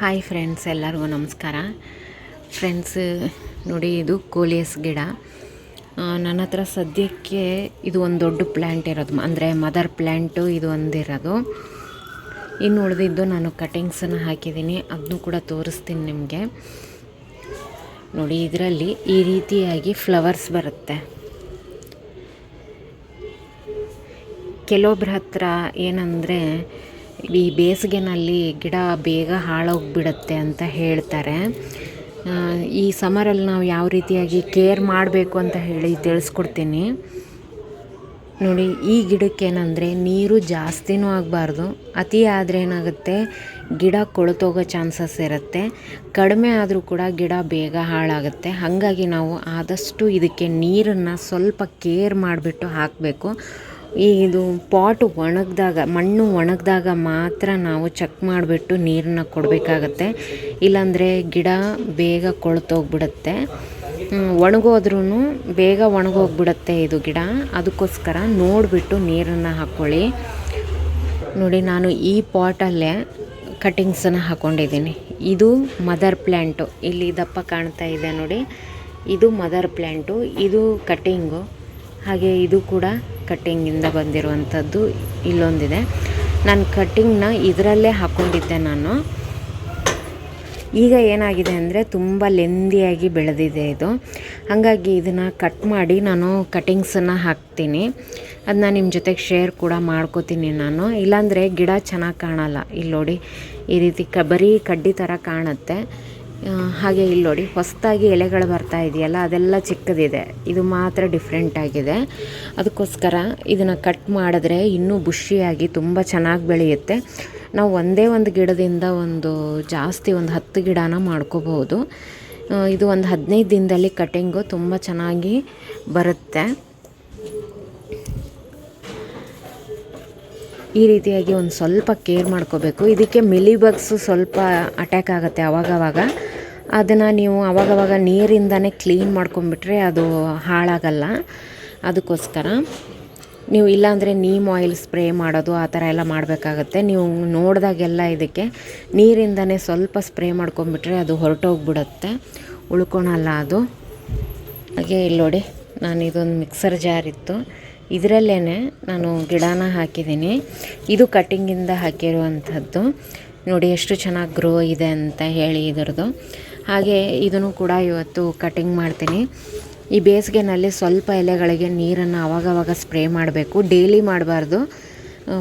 Hi friends, ಎಲ್ಲರಿಗೂ ನಮಸ್ಕಾರ. Friends ನೋಡಿ, ಇದು ಕೋಲಿಯಸ್ ಗಿಡ. ನನ್ನ ಹತ್ರ ಸದ್ಯಕ್ಕೆ ಇದು ಒಂದು ದೊಡ್ಡ ಪ್ಲ್ಯಾಂಟ್ ಇರೋದು, ಅಂದರೆ ಮದರ್ ಪ್ಲ್ಯಾಂಟು ಇದು ಒಂದಿರೋದು. ಇನ್ನು ಉಳಿದಿದ್ದು ನಾನು ಕಟಿಂಗ್ಸನ್ನು ಹಾಕಿದ್ದೀನಿ, ಅದನ್ನು ಕೂಡ ತೋರಿಸ್ತೀನಿ ನಿಮಗೆ. ನೋಡಿ, ಇದರಲ್ಲಿ ಈ ರೀತಿಯಾಗಿ ಫ್ಲವರ್ಸ್ ಬರುತ್ತೆ. ಕೆಲವೊಬ್ಬರ ಹತ್ರ ಏನಂದರೆ ಈ ಬೇಸಿಗೆನಲ್ಲಿ ಗಿಡ ಬೇಗ ಹಾಳೋಗಿಬಿಡುತ್ತೆ ಅಂತ ಹೇಳ್ತಾರೆ. ಈ ಸಮರಲ್ಲಿ ನಾವು ಯಾವ ರೀತಿಯಾಗಿ ಕೇರ್ ಮಾಡಬೇಕು ಅಂತ ಹೇಳಿ ತಿಳಿಸ್ಕೊಡ್ತೀನಿ. ನೋಡಿ, ಈ ಗಿಡಕ್ಕೆ ಏನಂದರೆ ನೀರು ಜಾಸ್ತಿನೂ ಆಗಬಾರ್ದು. ಅತಿ ಆದರೆ ಏನಾಗುತ್ತೆ, ಗಿಡ ಕೊಳೆತೋಗೋ ಚಾನ್ಸಸ್ ಇರುತ್ತೆ. ಕಡಿಮೆ ಆದರೂ ಕೂಡ ಗಿಡ ಬೇಗ ಹಾಳಾಗುತ್ತೆ. ಹಾಗಾಗಿ ನಾವು ಆದಷ್ಟು ಇದಕ್ಕೆ ನೀರನ್ನು ಸ್ವಲ್ಪ ಕೇರ್ ಮಾಡಿಬಿಟ್ಟು ಹಾಕಬೇಕು. ಇದು ಪಾಟ್ ಒಣಗಿದಾಗ, ಮಣ್ಣು ಒಣಗಿದಾಗ ಮಾತ್ರ ನಾವು ಚೆಕ್ ಮಾಡಿಬಿಟ್ಟು ನೀರನ್ನ ಕೊಡಬೇಕಾಗತ್ತೆ. ಇಲ್ಲಾಂದರೆ ಗಿಡ ಬೇಗ ಕೊಳ್ತೋಗ್ಬಿಡುತ್ತೆ. ಒಣಗೋದ್ರೂ ಬೇಗ ಒಣಗೋಗ್ಬಿಡುತ್ತೆ ಇದು ಗಿಡ. ಅದಕ್ಕೋಸ್ಕರ ನೋಡಿಬಿಟ್ಟು ನೀರನ್ನು ಹಾಕ್ಕೊಳ್ಳಿ. ನೋಡಿ, ನಾನು ಈ ಪಾಟಲ್ಲೇ ಕಟಿಂಗ್ಸನ್ನು ಹಾಕ್ಕೊಂಡಿದ್ದೀನಿ. ಇದು ಮದರ್ ಪ್ಲ್ಯಾಂಟು, ಇಲ್ಲಿ ದಪ್ಪ ಕಾಣ್ತಾ ಇದೆ ನೋಡಿ, ಇದು ಮದರ್ ಪ್ಲ್ಯಾಂಟು, ಇದು ಕಟಿಂಗು. ಹಾಗೆ ಇದು ಕೂಡ ಕಟ್ಟಿಂಗಿಂದ ಬಂದಿರುವಂಥದ್ದು ಇಲ್ಲೊಂದಿದೆ. ನಾನು ಕಟ್ಟಿಂಗ್ನ ಇದರಲ್ಲೇ ಹಾಕ್ಕೊಂಡಿದ್ದೆ ನಾನು. ಈಗ ಏನಾಗಿದೆ ಅಂದರೆ ತುಂಬ ಲೆಂದಿಯಾಗಿ ಬೆಳೆದಿದೆ ಇದು. ಹಾಗಾಗಿ ಇದನ್ನು ಕಟ್ ಮಾಡಿ ನಾನು ಕಟಿಂಗ್ಸನ್ನು ಹಾಕ್ತೀನಿ. ಅದನ್ನ ನಿಮ್ಮ ಜೊತೆಗೆ ಶೇರ್ ಕೂಡ ಮಾಡ್ಕೋತೀನಿ ನಾನು. ಇಲ್ಲಾಂದರೆ ಗಿಡ ಚೆನ್ನಾಗಿ ಕಾಣಲ್ಲ. ಇಲ್ಲಿ ನೋಡಿ, ಈ ರೀತಿ ಬರೀ ಕಡ್ಡಿ ಥರ ಕಾಣುತ್ತೆ. ಹಾಗೆ ಇಲ್ಲಿ ನೋಡಿ, ಹೊಸದಾಗಿ ಎಲೆಗಳು ಬರ್ತಾ ಇದೆಯಲ್ಲ, ಅದೆಲ್ಲ ಚಿಕ್ಕದಿದೆ. ಇದು ಮಾತ್ರ ಡಿಫ್ರೆಂಟ್ ಆಗಿದೆ. ಅದಕ್ಕೋಸ್ಕರ ಇದನ್ನು ಕಟ್ ಮಾಡಿದ್ರೆ ಇನ್ನೂ ಬುಷಿಯಾಗಿ ತುಂಬ ಚೆನ್ನಾಗಿ ಬೆಳೆಯುತ್ತೆ. ನಾವು ಒಂದೇ ಒಂದು ಗಿಡದಿಂದ ಜಾಸ್ತಿ ಒಂದು 10 ಗಿಡನ ಮಾಡ್ಕೋಬಹುದು. ಇದು ಒಂದು 15 ದಿನದಲ್ಲಿ ಕಟಿಂಗು ತುಂಬ ಚೆನ್ನಾಗಿ ಬರುತ್ತೆ. ಈ ರೀತಿಯಾಗಿ ಒಂದು ಸ್ವಲ್ಪ ಕೇರ್ ಮಾಡ್ಕೋಬೇಕು. ಇದಕ್ಕೆ ಮಿಲಿಬಗ್ಸು ಸ್ವಲ್ಪ ಅಟ್ಯಾಕ್ ಆಗುತ್ತೆ ಆವಾಗವಾಗ. ಅದನ್ನು ನೀವು ಆವಾಗವಾಗ ನೀರಿಂದನೇ ಕ್ಲೀನ್ ಮಾಡ್ಕೊಂಬಿಟ್ರೆ ಅದು ಹಾಳಾಗಲ್ಲ. ಅದಕ್ಕೋಸ್ಕರ ನೀವು ಇಲ್ಲಾಂದರೆ ನೀಮ್ ಆಯಿಲ್ ಸ್ಪ್ರೇ ಮಾಡೋದು ಆ ಥರ ಎಲ್ಲ ಮಾಡಬೇಕಾಗತ್ತೆ. ನೀವು ನೋಡಿದಾಗೆಲ್ಲ ಇದಕ್ಕೆ ನೀರಿಂದನೇ ಸ್ವಲ್ಪ ಸ್ಪ್ರೇ ಮಾಡ್ಕೊಂಬಿಟ್ರೆ ಅದು ಹೊರಟೋಗ್ಬಿಡುತ್ತೆ, ಉಳ್ಕೊಳಲ್ಲ ಅದು. ಹಾಗೆ ಇಲ್ಲಿ ನೋಡಿ, ನಾನು ಇದೊಂದು ಮಿಕ್ಸರ್ ಜಾರ್ ಇತ್ತು, ಇದರಲ್ಲೇ ನಾನು ಗಿಡನ ಹಾಕಿದ್ದೀನಿ. ಇದು ಕಟ್ಟಿಂಗಿಂದ ಹಾಕಿರುವಂಥದ್ದು. ನೋಡಿ ಎಷ್ಟು ಚೆನ್ನಾಗಿ ಗ್ರೋ ಇದೆ ಅಂತ ಹೇಳಿ ಇದರದು. ಹಾಗೆ ಇದನ್ನು ಕೂಡ ಇವತ್ತು ಕಟಿಂಗ್ ಮಾಡ್ತೀನಿ. ಈ ಬೇಸಿಗೆನಲ್ಲಿ ಸ್ವಲ್ಪ ಎಲೆಗಳಿಗೆ ನೀರನ್ನು ಆವಾಗವಾಗ ಸ್ಪ್ರೇ ಮಾಡಬೇಕು. ಡೈಲಿ ಮಾಡಬಾರ್ದು,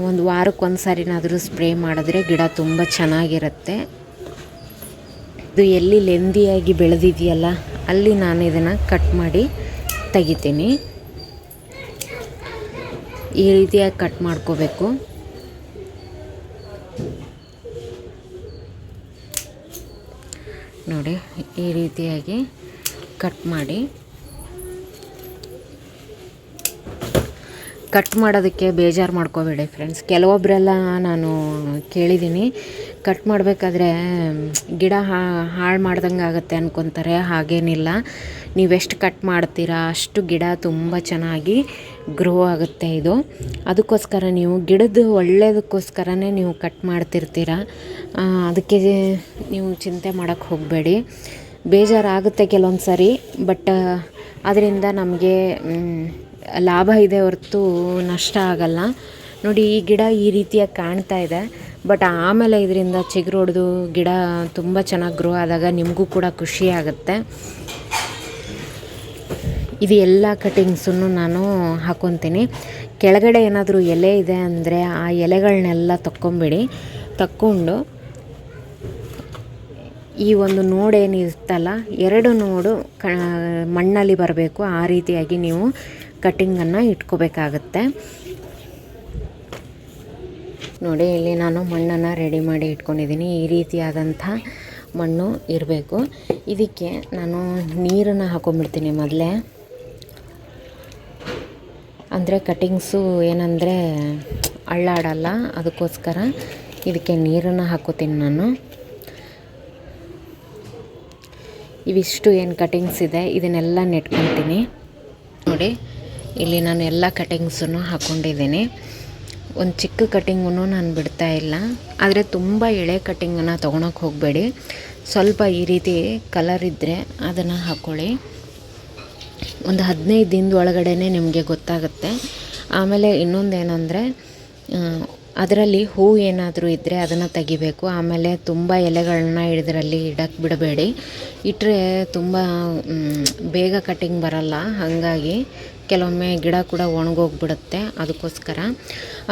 ಒಂದು ವಾರಕ್ಕೊಂದು ಸಾರಿನಾದರೂ ಸ್ಪ್ರೇ ಮಾಡಿದ್ರೆ ಗಿಡ ತುಂಬ ಚೆನ್ನಾಗಿರುತ್ತೆ. ಇದು ಎಲ್ಲಿ ಲೆಂದಿಯಾಗಿ ಬೆಳೆದಿದೆಯಲ್ಲ ಅಲ್ಲಿ ನಾನು ಇದನ್ನು ಕಟ್ ಮಾಡಿ ತೆಗಿತೀನಿ. ಈ ರೀತಿಯಾಗಿ ಕಟ್ ಮಾಡ್ಕೋಬೇಕು. ನೋಡಿ, ಈ ರೀತಿಯಾಗಿ ಕಟ್ ಮಾಡಿ. ಕಟ್ ಮಾಡೋದಕ್ಕೆ ಬೇಜಾರು ಮಾಡ್ಕೋಬೇಡಿ ಫ್ರೆಂಡ್ಸ್. ಕೆಲವೊಬ್ಬರೆಲ್ಲ ನಾನು ಕೇಳಿದ್ದೀನಿ, ಕಟ್ ಮಾಡಬೇಕಾದ್ರೆ ಗಿಡ ಹಾಳು ಮಾಡ್ದಂಗೆ ಆಗುತ್ತೆ ಅಂದ್ಕೊತಾರೆ. ಹಾಗೇನಿಲ್ಲ, ನೀವೆಷ್ಟು ಕಟ್ ಮಾಡ್ತೀರಾ ಅಷ್ಟು ಗಿಡ ತುಂಬ ಚೆನ್ನಾಗಿ ಗ್ರೋ ಆಗುತ್ತೆ ಇದು. ಅದಕ್ಕೋಸ್ಕರ ನೀವು ಗಿಡದ ಒಳ್ಳೆಯದಕ್ಕೋಸ್ಕರನೇ ನೀವು ಕಟ್ ಮಾಡ್ತಿರ್ತೀರ. ಅದಕ್ಕೆ ನೀವು ಚಿಂತೆ ಮಾಡೋಕ್ಕೆ ಹೋಗಬೇಡಿ. ಬೇಜಾರಾಗುತ್ತೆ ಕೆಲವೊಂದು ಸಾರಿ, ಬಟ್ ಅದರಿಂದ ನಮಗೆ ಲಾಭ ಇದೆ ಹೊರತು ನಷ್ಟ ಆಗಲ್ಲ. ನೋಡಿ, ಈ ಗಿಡ ಈ ರೀತಿಯಾಗಿ ಕಾಣ್ತಾ ಇದೆ, ಬಟ್ ಆಮೇಲೆ ಇದರಿಂದ ಚಿಗುರೊಡೆದು ಗಿಡ ತುಂಬ ಚೆನ್ನಾಗಿ ಗ್ರೋ ಆದಾಗ ನಿಮಗೂ ಕೂಡ ಖುಷಿ ಆಗುತ್ತೆ. ಇದು ಎಲ್ಲ ಕಟಿಂಗ್ಸನ್ನು ನಾನು ಹಾಕ್ಕೊತೀನಿ. ಕೆಳಗಡೆ ಏನಾದರೂ ಎಲೆ ಇದೆ ಅಂದರೆ ಆ ಎಲೆಗಳನ್ನೆಲ್ಲ ತಕ್ಕೊಂಡು ಈ ಒಂದು ನೋಡೇನಿರ್ತಲ್ಲ, 2 ನೋಡು ಮಣ್ಣಲ್ಲಿ ಬರಬೇಕು. ಆ ರೀತಿಯಾಗಿ ನೀವು ಕಟ್ಟಿಂಗನ್ನು ಇಟ್ಕೋಬೇಕಾಗತ್ತೆ. ನೋಡಿ, ಇಲ್ಲಿ ನಾನು ಮಣ್ಣನ್ನು ರೆಡಿ ಮಾಡಿ ಇಟ್ಕೊಂಡಿದ್ದೀನಿ. ಈ ರೀತಿಯಾದಂಥ ಮಣ್ಣು ಇರಬೇಕು. ಇದಕ್ಕೆ ನಾನು ನೀರನ್ನು ಹಾಕೊಂಡ್ಬಿಡ್ತೀನಿ ಮೊದಲೇ. ಅಂದರೆ ಕಟಿಂಗ್ಸು ಏನಂದರೆ ಅಳ್ಳಾಡಲ್ಲ, ಅದಕ್ಕೋಸ್ಕರ ಇದಕ್ಕೆ ನೀರನ್ನು ಹಾಕೋತೀನಿ ನಾನು. ಇವಿಷ್ಟು ಏನು ಕಟಿಂಗ್ಸ್ ಇದೆ ಇದನ್ನೆಲ್ಲ ನೆಟ್ಕೊತೀನಿ. ನೋಡಿ, ಇಲ್ಲಿ ನಾನು ಎಲ್ಲ ಕಟಿಂಗ್ಸನ್ನು ಹಾಕ್ಕೊಂಡಿದ್ದೀನಿ. ಒಂದು ಚಿಕ್ಕ ಕಟ್ಟಿಂಗೂ ನಾನು ಬಿಡ್ತಾ ಇಲ್ಲ. ಆದರೆ ತುಂಬ ಎಳೆ ಕಟ್ಟಿಂಗನ್ನು ತೊಗೊಳಕ್ಕೆ ಹೋಗಬೇಡಿ. ಸ್ವಲ್ಪ ಈ ರೀತಿ ಕಲರ್ ಇದ್ದರೆ ಅದನ್ನು ಹಾಕ್ಕೊಳ್ಳಿ. ಒಂದು 15 ದಿನದ ಒಳಗಡೆ ನಿಮಗೆ ಗೊತ್ತಾಗುತ್ತೆ. ಆಮೇಲೆ ಇನ್ನೊಂದೇನೆಂದರೆ ಅದರಲ್ಲಿ ಹೂ ಏನಾದರೂ ಇದ್ದರೆ ಅದನ್ನು ತೆಗಿಬೇಕು. ಆಮೇಲೆ ತುಂಬ ಎಲೆಗಳನ್ನ ಇದರಲ್ಲಿ ಇಡಕ್ಕೆ ಬಿಡಬೇಡಿ. ಇಟ್ಟರೆ ತುಂಬ ಬೇಗ ಕಟ್ಟಿಂಗ್ ಬರಲ್ಲ. ಹಾಗಾಗಿ ಕೆಲವೊಮ್ಮೆ ಗಿಡ ಕೂಡ ಒಣಗೋಗ್ಬಿಡುತ್ತೆ. ಅದಕ್ಕೋಸ್ಕರ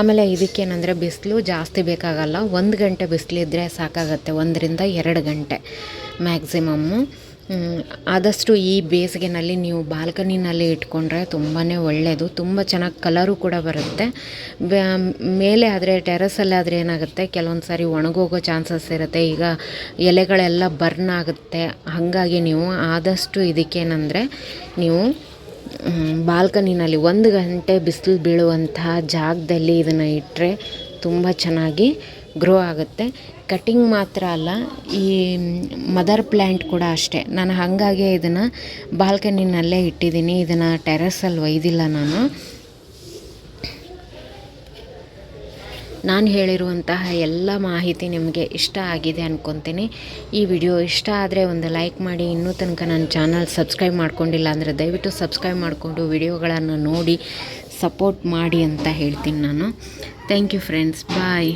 ಆಮೇಲೆ ಇದಕ್ಕೇನೆಂದರೆ ಬಿಸಿಲು ಜಾಸ್ತಿ ಬೇಕಾಗಲ್ಲ. 1 ಗಂಟೆ ಬಿಸಿಲಿದ್ದರೆ ಸಾಕಾಗತ್ತೆ. 1 ರಿಂದ 2 ಗಂಟೆ ಮ್ಯಾಕ್ಸಿಮಮ್ಮು. ಆದಷ್ಟು ಈ ಬೇಸಿಗೆನಲ್ಲಿ ನೀವು ಬಾಲ್ಕನಿನಲ್ಲಿ ಇಟ್ಕೊಂಡ್ರೆ ತುಂಬಾ ಒಳ್ಳೆಯದು. ತುಂಬ ಚೆನ್ನಾಗಿ ಕಲರು ಕೂಡ ಬರುತ್ತೆ. ಮೇಲೆ ಆದರೆ ಟೆರೆಸಲ್ಲಾದರೆ ಏನಾಗುತ್ತೆ, ಕೆಲವೊಂದು ಸಾರಿ ಒಣಗೋಗೋ ಚಾನ್ಸಸ್ ಇರುತ್ತೆ. ಈಗ ಎಲೆಗಳೆಲ್ಲ ಬರ್ನ್ ಆಗುತ್ತೆ. ಹಾಗಾಗಿ ನೀವು ಆದಷ್ಟು ಇದಕ್ಕೇನೆಂದರೆ ನೀವು ಬಾಲ್ಕನಿನಲ್ಲಿ 1 ಗಂಟೆ ಬಿಸಿಲು ಬೀಳುವಂತಹ ಜಾಗದಲ್ಲಿ ಇದನ್ನು ಇಟ್ಟರೆ ತುಂಬ ಚೆನ್ನಾಗಿ ಗ್ರೋ ಆಗುತ್ತೆ. ಕಟ್ಟಿಂಗ್ ಮಾತ್ರ ಅಲ್ಲ, ಈ ಮದರ್ ಪ್ಲ್ಯಾಂಟ್ ಕೂಡ ಅಷ್ಟೇ. ನಾನು ಹಾಗಾಗಿ ಇದನ್ನು ಬಾಲ್ಕನಿನಲ್ಲೇ ಇಟ್ಟಿದ್ದೀನಿ. ಇದನ್ನು ಟೆರೆಸಲ್ಲಿ ಒಯ್ದಿಲ್ಲ ನಾನು ಹೇಳಿರುವಂತಹ ಎಲ್ಲ ಮಾಹಿತಿ ನಿಮಗೆ ಇಷ್ಟ ಆಗಿದೆ ಅಂದ್ಕೊತೀನಿ. ಈ ವಿಡಿಯೋ ಇಷ್ಟ ಆದರೆ ಒಂದು ಲೈಕ್ ಮಾಡಿ. ಇನ್ನೂ ತನಕ ನನ್ನ ಚಾನಲ್ ಸಬ್ಸ್ಕ್ರೈಬ್ ಮಾಡ್ಕೊಂಡಿಲ್ಲ ಅಂದರೆ ದಯವಿಟ್ಟು ಸಬ್ಸ್ಕ್ರೈಬ್ ಮಾಡಿಕೊಂಡು ವಿಡಿಯೋಗಳನ್ನು ನೋಡಿ ಸಪೋರ್ಟ್ ಮಾಡಿ ಅಂತ ಹೇಳ್ತೀನಿ ನಾನು. Thank you friends, bye.